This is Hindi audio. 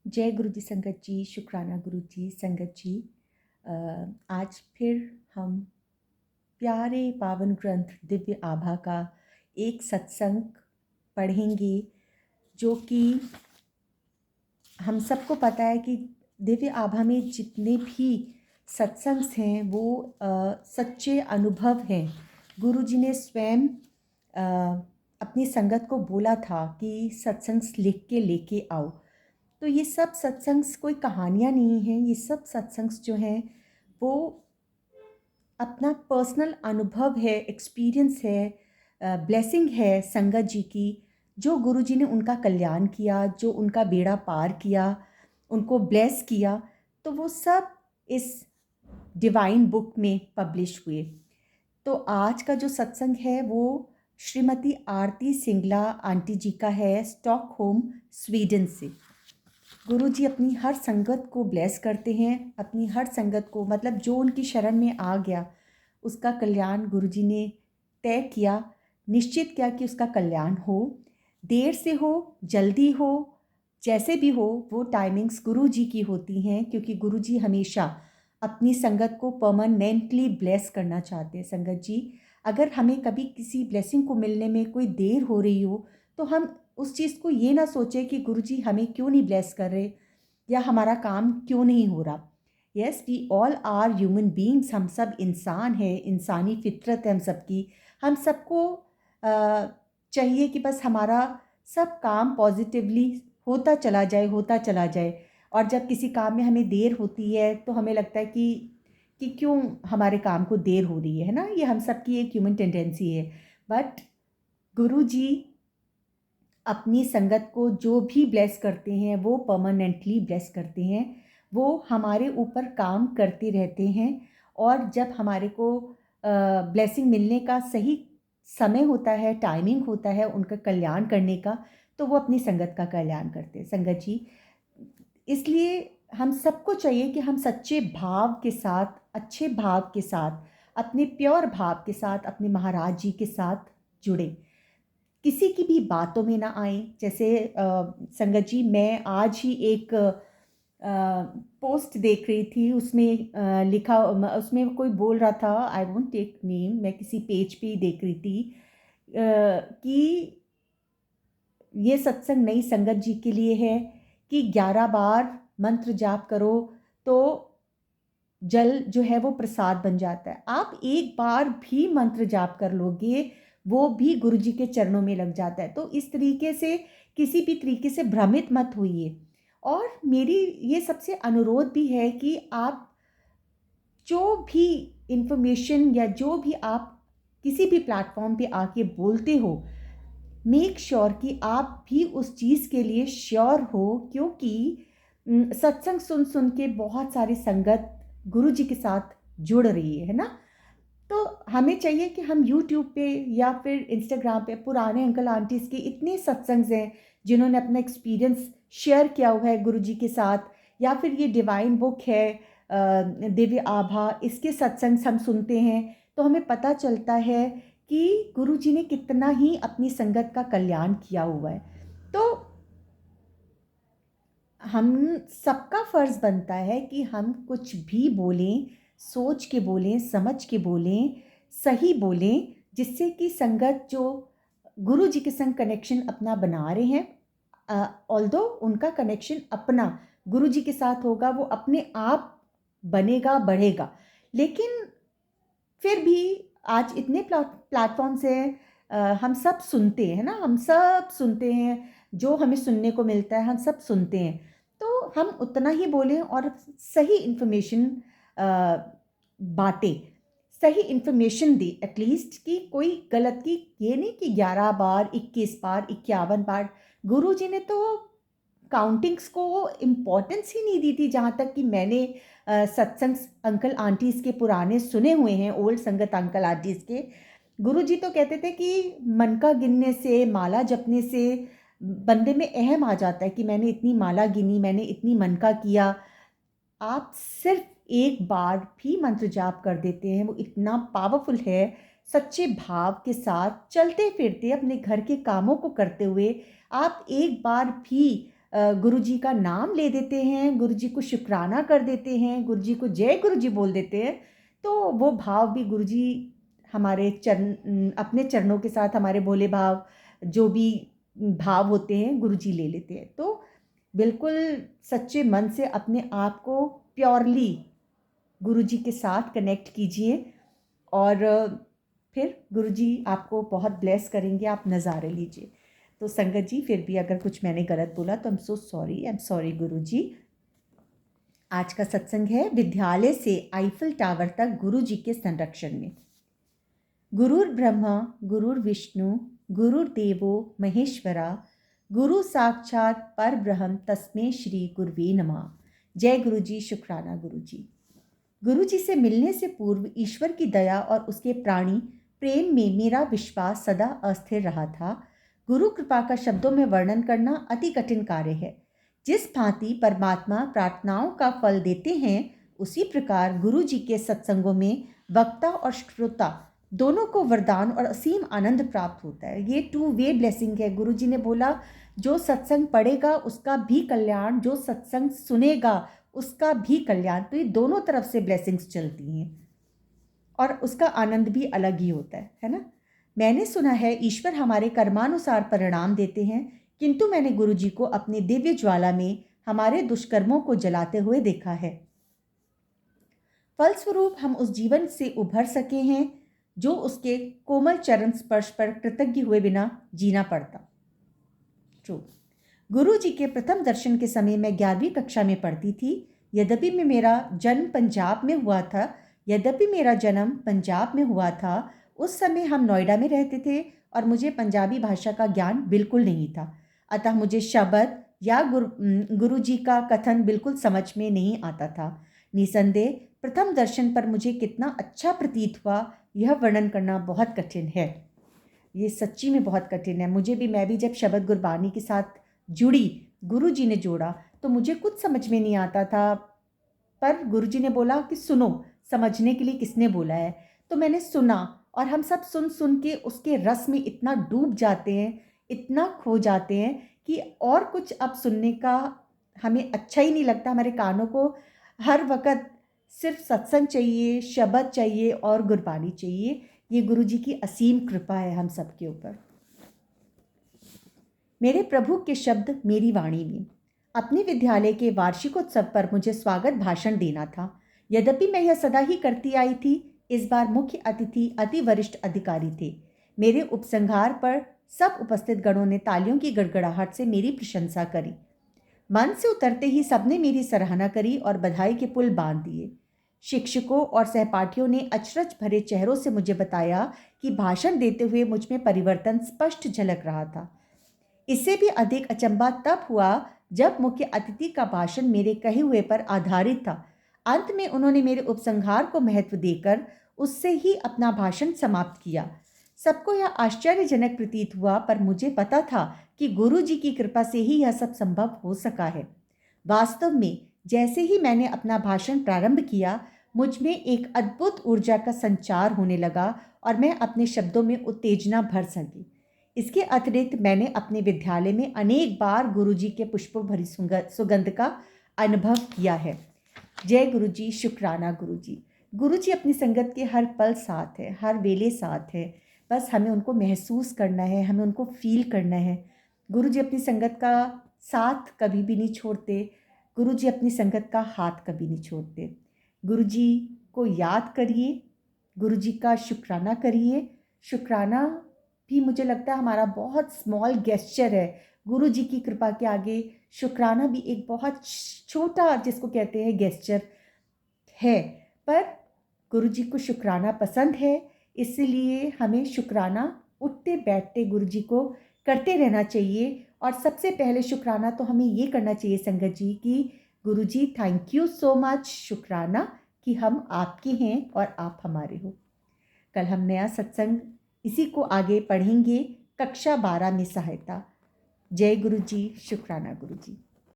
जय गुरु जी संगत जी, शुक्राना गुरु जी संगत जी। आज फिर हम प्यारे पावन ग्रंथ दिव्य आभा का एक सत्संग पढ़ेंगे, जो कि हम सबको पता है कि दिव्य आभा में जितने भी सत्संग हैं वो सच्चे अनुभव हैं। गुरु जी ने स्वयं अपनी संगत को बोला था कि सत्संग लिख के लेके आओ। तो ये सब सत्संग कोई कहानियाँ नहीं हैं, ये सब सत्संग जो हैं वो अपना पर्सनल अनुभव है, एक्सपीरियंस है, ब्लेसिंग है संगत जी की, जो गुरु जी ने उनका कल्याण किया, जो उनका बेड़ा पार किया, उनको ब्लेस किया। तो वो सब इस डिवाइन बुक में पब्लिश हुए। तो आज का जो सत्संग है वो श्रीमती आरती सिंगला आंटी जी का है, स्टॉकहोम स्वीडन से। गुरु जी अपनी हर संगत को ब्लेस करते हैं, अपनी हर संगत को, मतलब जो उनकी शरण में आ गया उसका कल्याण गुरु जी ने तय किया, निश्चित किया कि उसका कल्याण हो। देर से हो, जल्दी हो, जैसे भी हो, वो टाइमिंग्स गुरु जी की होती हैं, क्योंकि गुरु जी हमेशा अपनी संगत को परमानेंटली ब्लेस करना चाहते हैं। संगत जी, अगर हमें कभी किसी ब्लेसिंग को मिलने में कोई देर हो रही हो तो हम उस चीज़ को ये ना सोचें कि गुरुजी हमें क्यों नहीं ब्लेस कर रहे या हमारा काम क्यों नहीं हो रहा। Yes, we all are human beings, हम सब इंसान हैं, इंसानी फितरत है हम सबकी। हम सबको चाहिए कि बस हमारा सब काम पॉजिटिवली होता चला जाए, होता चला जाए। और जब किसी काम में हमें देर होती है तो हमें लगता है कि क्यों हमारे काम को देर हो रही है ना। ये हम सबकी एक ह्यूमन टेंडेंसी है। बट गुरु जी अपनी संगत को जो भी ब्लेस करते हैं वो परमानेंटली ब्लेस करते हैं, वो हमारे ऊपर काम करते रहते हैं। और जब हमारे को ब्लेसिंग मिलने का सही समय होता है, टाइमिंग होता है उनका कल्याण करने का, तो वो अपनी संगत का कल्याण करते हैं। संगत जी, इसलिए हम सबको चाहिए कि हम सच्चे भाव के साथ, अच्छे भाव के साथ, अपने प्योर भाव के साथ अपने महाराज जी के साथ जुड़े, किसी की भी बातों में ना आए। जैसे संगत जी, मैं आज ही एक पोस्ट देख रही थी, उसमें उसमें कोई बोल रहा था, आई वोंट टेक नेम, मैं किसी पेज पे ही देख रही थी कि ये सत्संग नई संगत जी के लिए है कि 11 बार मंत्र जाप करो तो जल जो है वो प्रसाद बन जाता है। आप एक बार भी मंत्र जाप कर लोगे, वो भी गुरु जी के चरणों में लग जाता है। तो इस तरीके से किसी भी तरीके से भ्रमित मत होइए। और मेरी ये सबसे अनुरोध भी है कि आप जो भी इंफॉर्मेशन या जो भी आप किसी भी प्लेटफॉर्म पे आके बोलते हो, मेक श्योर कि आप भी उस चीज़ के लिए श्योर हो, क्योंकि सत्संग सुन सुन के बहुत सारी संगत गुरु जी के साथ जुड़ रही है ना। तो हमें चाहिए कि हम यूट्यूब पे या फिर इंस्टाग्राम पे पुराने अंकल आंटीज़ के इतने सत्संग हैं जिन्होंने अपना एक्सपीरियंस शेयर किया हुआ है गुरु जी के साथ, या फिर ये डिवाइन बुक है दिव्य आभा, इसके सत्संग हम सुनते हैं तो हमें पता चलता है कि गुरु जी ने कितना ही अपनी संगत का कल्याण किया हुआ है। तो हम सबका फ़र्ज़ बनता है कि हम कुछ भी बोलें, सोच के बोलें, समझ के बोलें, सही बोलें, जिससे कि संगत जो गुरु जी के संग कनेक्शन अपना बना रहे हैं, ऑल्दो उनका कनेक्शन अपना गुरु जी के साथ होगा, वो अपने आप बनेगा, बढ़ेगा। लेकिन फिर भी आज इतने प्लेटफॉर्म्स हैं, हम सब सुनते हैं ना, हम सब सुनते हैं, जो हमें सुनने को मिलता है हम सब सुनते हैं। तो हम उतना ही बोलें और सही इन्फॉर्मेशन बांटें, सही इन्फॉर्मेशन दें एटलीस्ट, कि कोई गलत की ये नहीं कि 11 बार, 21 बार, 51 बार। गुरु जी ने तो काउंटिंग्स को इम्पोर्टेंस ही नहीं दी थी। जहाँ तक कि मैंने सत्संग अंकल आंटीज़ के पुराने सुने हुए हैं, ओल्ड संगत अंकल आंटीज़ के, गुरुजी तो कहते थे कि मन का गिनने से, माला जपने से बंदे में अहम आ जाता है कि मैंने इतनी माला गिनी, मैंने इतनी मन का किया। आप सिर्फ एक बार भी मंत्र जाप कर देते हैं, वो इतना पावरफुल है। सच्चे भाव के साथ चलते फिरते अपने घर के कामों को करते हुए आप एक बार भी गुरु जी का नाम ले देते हैं, गुरु जी को शुक्राना कर देते हैं, गुरु जी को जय गुरु जी बोल देते हैं, तो वो भाव भी गुरु जी हमारे चरण, अपने चरणों के साथ हमारे भोले भाव जो भी भाव होते हैं गुरु जी ले लेते हैं। तो बिल्कुल सच्चे मन से अपने आप को प्योरली गुरु जी के साथ कनेक्ट कीजिए और फिर गुरु जी आपको बहुत ब्लेस करेंगे, आप नज़ारे लीजिए। तो संगत जी, फिर भी अगर कुछ मैंने गलत बोला तो आई एम सॉरी गुरु जी। आज का सत्संग है विद्यालय से आईफल टावर तक गुरु जी के संरक्षण में। गुरुर ब्रह्मा गुरुर विष्णु गुरुर्देवो महेश्वरा गुरु साक्षात परब्रह्म तस्मै श्री गुरुवे नमः। जय गुरु जी, शुक्राना गुरु जी। गुरु जी से मिलने से पूर्व ईश्वर की दया और उसके प्राणी प्रेम में मेरा विश्वास सदा अस्थिर रहा था। गुरु कृपा का शब्दों में वर्णन करना अति कठिन कार्य है। जिस भांति परमात्मा प्रार्थनाओं का फल देते हैं, उसी प्रकार गुरु जी के सत्संगों में वक्ता और श्रोता दोनों को वरदान और असीम आनंद प्राप्त होता है। ये 2 वे ब्लेसिंग है। गुरु जी ने बोला जो सत्संग पढ़ेगा उसका भी कल्याण, जो सत्संग सुनेगा उसका भी कल्याण। तो ये दोनों तरफ से ब्लेसिंग्स चलती हैं और उसका आनंद भी अलग ही होता है ना। मैंने सुना है ईश्वर हमारे कर्मानुसार परिणाम देते हैं, किंतु मैंने गुरु जी को अपने दिव्य ज्वाला में हमारे दुष्कर्मों को जलाते हुए देखा है। फलस्वरूप हम उस जीवन से उभर सके हैं जो उसके कोमल चरण स्पर्श पर कृतज्ञ हुए बिना जीना पड़ता। ट्रू। गुरु जी के प्रथम दर्शन के समय मैं 11वीं कक्षा में पढ़ती थी। यद्यपि मेरा जन्म पंजाब में हुआ था, उस समय हम नोएडा में रहते थे और मुझे पंजाबी भाषा का ज्ञान बिल्कुल नहीं था। अतः मुझे शब्द या गुरु जी का कथन बिल्कुल समझ में नहीं आता था। निसंदेह प्रथम दर्शन पर मुझे कितना अच्छा प्रतीत हुआ, यह वर्णन करना बहुत कठिन है। ये सच्ची में बहुत कठिन है। मैं भी जब शब्द गुरबानी के साथ जुड़ी, गुरु जी ने जोड़ा, तो मुझे कुछ समझ में नहीं आता था। पर गुरु जी ने बोला कि सुनो, समझने के लिए किसने बोला है। तो मैंने सुना और हम सब सुन सुन के उसके रस में इतना डूब जाते हैं, इतना खो जाते हैं कि और कुछ अब सुनने का हमें अच्छा ही नहीं लगता। हमारे कानों को हर वक्त सिर्फ सत्संग चाहिए, शब्द चाहिए और गुरबानी चाहिए। ये गुरु जी की असीम कृपा है हम सबके ऊपर। मेरे प्रभु के शब्द मेरी वाणी में। अपने विद्यालय के वार्षिकोत्सव पर मुझे स्वागत भाषण देना था। यद्यपि मैं यह सदा ही करती आई थी, इस बार मुख्य अतिथि अति वरिष्ठ अधिकारी थे। मेरे उपसंहार पर सब उपस्थित गणों ने तालियों की गड़गड़ाहट से मेरी प्रशंसा करी। मन से उतरते ही सबने मेरी सराहना करी और बधाई के पुल बांध दिए। शिक्षकों और सहपाठियों ने अचरज भरे चेहरों से मुझे बताया कि भाषण देते हुए मुझ में परिवर्तन स्पष्ट झलक रहा था। इससे भी अधिक अचंभा तब हुआ जब मुख्य अतिथि का भाषण मेरे कहे हुए पर आधारित था। अंत में उन्होंने मेरे उपसंहार को महत्व देकर उससे ही अपना भाषण समाप्त किया। सबको यह आश्चर्यजनक प्रतीत हुआ, पर मुझे पता था कि गुरु जी की कृपा से ही यह सब संभव हो सका है। वास्तव में जैसे ही मैंने अपना भाषण प्रारंभ किया, मुझ में एक अद्भुत ऊर्जा का संचार होने लगा और मैं अपने शब्दों में उत्तेजना भर सकी। इसके अतिरिक्त मैंने अपने विद्यालय में अनेक बार गुरु जी के पुष्पों भरी सुगंध का अनुभव किया है। जय गुरु जी, शुक्राना गुरु जी। गुरु जी अपनी संगत के हर पल साथ है, हर वेले साथ है। बस हमें उनको महसूस करना है, हमें उनको फील करना है। गुरु जी अपनी संगत का साथ कभी भी नहीं छोड़ते। गुरु जी अपनी संगत का हाथ कभी नहीं छोड़ते। गुरु जी को याद करिए, गुरु जी का शुक्राना करिए। शुक्राना भी मुझे लगता है हमारा बहुत स्मॉल गेस्चर है। गुरु जी की कृपा के आगे शुक्राना भी एक बहुत छोटा, जिसको कहते हैं, गेस्चर है। पर गुरु जी को शुक्राना पसंद है, इसलिए हमें शुक्राना उठते बैठते गुरु जी को करते रहना चाहिए। और सबसे पहले शुक्राना तो हमें ये करना चाहिए संगत जी कि गुरु जी थैंक यू सो मच, शुक्राना कि हम आपके हैं और आप हमारे हो। कल हम नया सत्संग इसी को आगे पढ़ेंगे, कक्षा 12 में सहायता। जय गुरु जी, शुक्राना गुरु जी।